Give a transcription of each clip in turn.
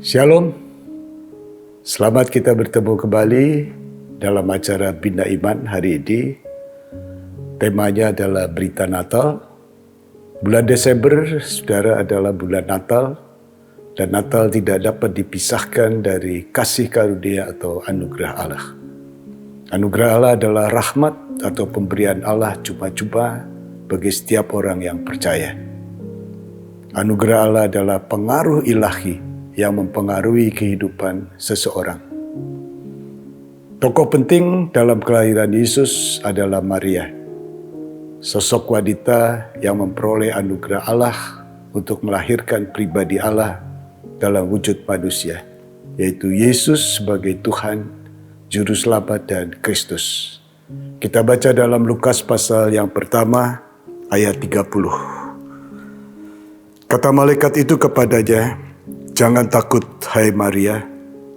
Shalom, selamat kita bertemu kembali dalam acara Bina Iman hari ini. Temanya adalah Berita Natal. Bulan Desember, saudara, adalah bulan Natal. Dan Natal tidak dapat dipisahkan dari kasih karunia atau anugerah Allah. Anugerah Allah adalah rahmat atau pemberian Allah cuma-cuma bagi setiap orang yang percaya. Anugerah Allah adalah pengaruh ilahi yang mempengaruhi kehidupan seseorang. Tokoh penting dalam kelahiran Yesus adalah Maria, sosok wanita yang memperoleh anugerah Allah untuk melahirkan pribadi Allah dalam wujud manusia, yaitu Yesus sebagai Tuhan, Juru Selamat dan Kristus. Kita baca dalam Lukas pasal yang pertama ayat 30. Kata malaikat itu kepadanya, "Jangan takut, hai Maria,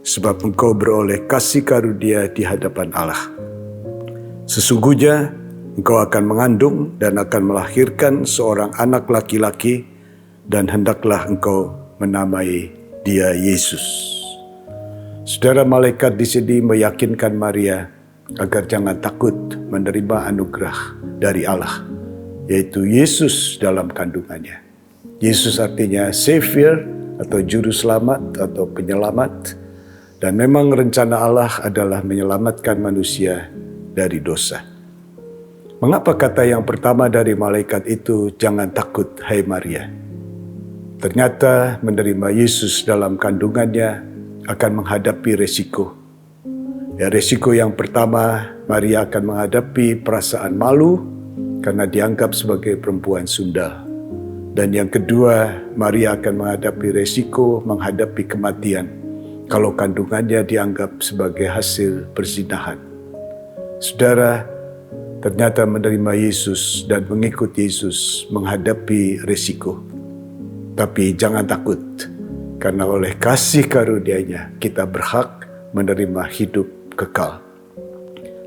sebab engkau beroleh kasih karunia di hadapan Allah. Sesungguhnya engkau akan mengandung dan akan melahirkan seorang anak laki-laki, dan hendaklah engkau menamai dia Yesus." Saudara, malaikat di sini meyakinkan Maria agar jangan takut menerima anugerah dari Allah, yaitu Yesus dalam kandungannya. Yesus artinya Savior, atau Juru Selamat atau Penyelamat. Dan memang rencana Allah adalah menyelamatkan manusia dari dosa. Mengapa kata yang pertama dari malaikat itu, "Jangan takut, hai Maria"? Ternyata menerima Yesus dalam kandungannya akan menghadapi resiko. Resiko yang pertama, Maria akan menghadapi perasaan malu karena dianggap sebagai perempuan sundal. Dan yang kedua, Maria akan menghadapi resiko menghadapi kematian kalau kandungannya dianggap sebagai hasil perzinahan. Saudara, ternyata menerima Yesus dan mengikut Yesus menghadapi resiko. Tapi jangan takut, karena oleh kasih karunia-Nya kita berhak menerima hidup kekal.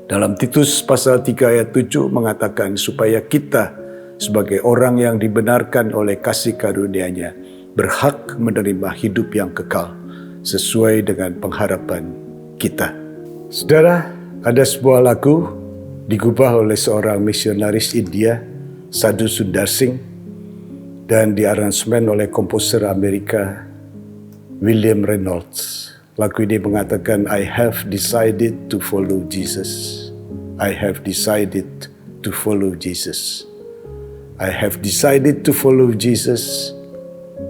Dalam Titus pasal 3 ayat 7 mengatakan supaya kita sebagai orang yang dibenarkan oleh kasih karunia-Nya berhak menerima hidup yang kekal sesuai dengan pengharapan kita. Saudara, ada sebuah lagu digubah oleh seorang misionaris India, Sadhu Sundar Singh, dan diaransemen oleh komposer Amerika William Reynolds. Lagu ini mengatakan, "I have decided to follow Jesus. I have decided to follow Jesus. I have decided to follow Jesus,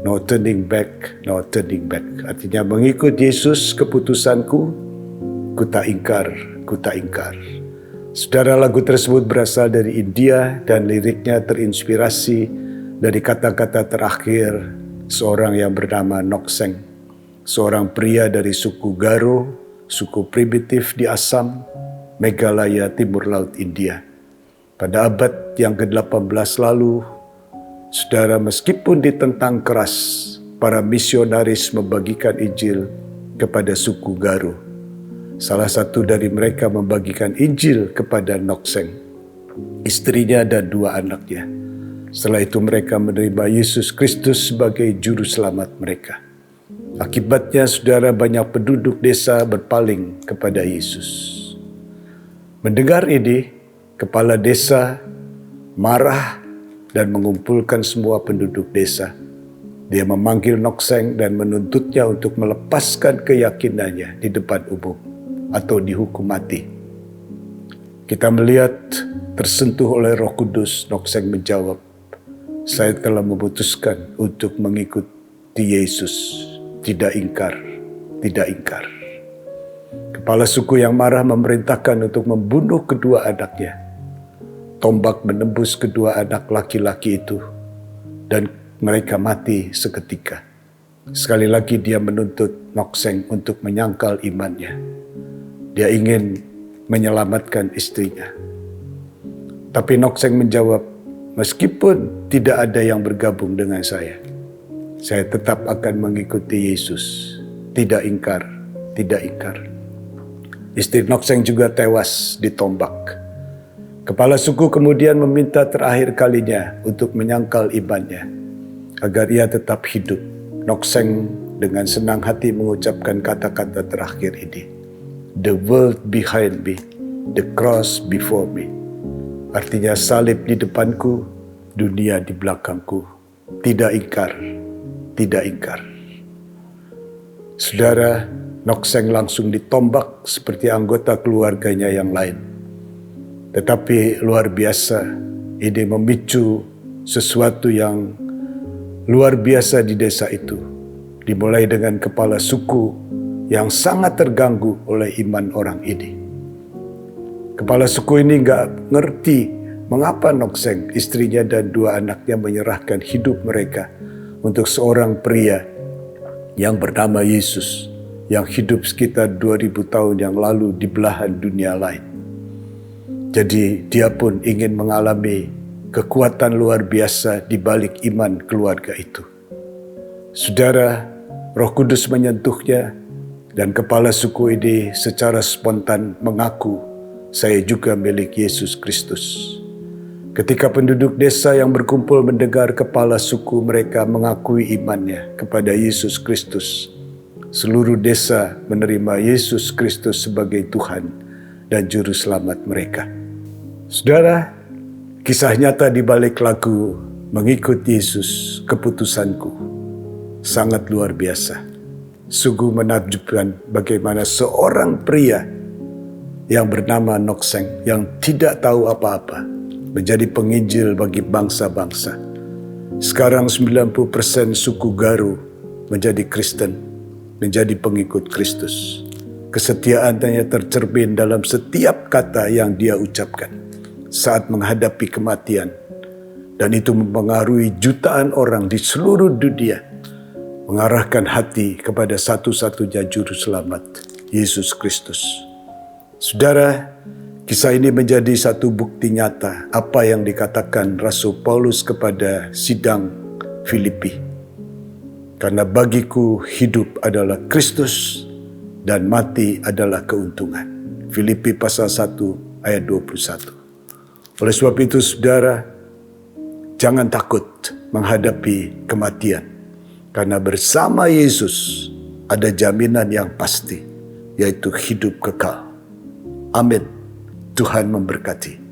no turning back, no turning back." Artinya mengikut Yesus keputusanku, ku tak ingkar, ku tak ingkar. Saudara, lagu tersebut berasal dari India dan liriknya terinspirasi dari kata-kata terakhir seorang yang bernama Nokseng, seorang pria dari suku Garo, suku primitif di Assam, Meghalaya, Timur Laut India. Pada abad yang ke-18 lalu, saudara, meskipun ditentang keras, para misionaris membagikan Injil kepada suku Garo. Salah satu dari mereka membagikan Injil kepada Nokseng, istrinya dan 2 anaknya. Setelah itu mereka menerima Yesus Kristus sebagai Juru Selamat mereka. Akibatnya, saudara, banyak penduduk desa berpaling kepada Yesus. Mendengar ini, kepala desa marah dan mengumpulkan semua penduduk desa. Dia memanggil Nokseng dan menuntutnya untuk melepaskan keyakinannya di depan umum atau dihukum mati. Kita melihat tersentuh oleh Roh Kudus, Nokseng menjawab, "Saya telah memutuskan untuk mengikuti Yesus, tidak ingkar, tidak ingkar." Kepala suku yang marah memerintahkan untuk membunuh kedua anaknya. Tombak menembus kedua anak laki-laki itu dan mereka mati seketika. Sekali lagi dia menuntut Nokseng untuk menyangkal imannya. Dia ingin menyelamatkan istrinya. Tapi Nokseng menjawab, "Meskipun tidak ada yang bergabung dengan saya tetap akan mengikuti Yesus. Tidak ingkar, tidak ingkar." Istri Nokseng juga tewas ditombak. Kepala suku kemudian meminta terakhir kalinya untuk menyangkal imannya, agar ia tetap hidup. Nokseng dengan senang hati mengucapkan kata-kata terakhir ini. The world behind me, the cross before me. Artinya salib di depanku, dunia di belakangku. Tidak ingkar, tidak ingkar. Saudara, Nok-seng langsung ditombak seperti anggota keluarganya yang lain. Tetapi luar biasa, ini memicu sesuatu yang luar biasa di desa itu. Dimulai dengan kepala suku yang sangat terganggu oleh iman orang ini. Kepala suku ini nggak ngerti mengapa Nok-seng, istrinya dan 2 anaknya menyerahkan hidup mereka untuk seorang pria yang bernama Yesus, yang hidup sekitar 2000 tahun yang lalu di belahan dunia lain. Jadi dia pun ingin mengalami kekuatan luar biasa di balik iman keluarga itu. Saudara, Roh Kudus menyentuhnya dan kepala suku ini secara spontan mengaku, saya juga milik Yesus Kristus. Ketika penduduk desa yang berkumpul mendengar kepala suku mereka mengakui imannya kepada Yesus Kristus, seluruh desa menerima Yesus Kristus sebagai Tuhan dan Juru Selamat mereka. Saudara, kisah nyata di balik lagu Mengikut Yesus Keputusanku sangat luar biasa. Sungguh menakjubkan bagaimana seorang pria yang bernama Nok-seng yang tidak tahu apa-apa menjadi penginjil bagi bangsa-bangsa. Sekarang 90% suku Garu menjadi Kristen, menjadi pengikut Kristus. Kesetiaannya tercermin dalam setiap kata yang dia ucapkan saat menghadapi kematian. Dan itu mempengaruhi jutaan orang di seluruh dunia, mengarahkan hati kepada satu-satunya Juru Selamat, Yesus Kristus. Saudara, kisah ini menjadi satu bukti nyata apa yang dikatakan Rasul Paulus kepada sidang Filipi. Karena bagiku hidup adalah Kristus dan mati adalah keuntungan. Filipi pasal 1 ayat 21. Oleh sebab itu saudara, jangan takut menghadapi kematian. Karena bersama Yesus ada jaminan yang pasti, yaitu hidup kekal. Amin. Tuhan memberkati.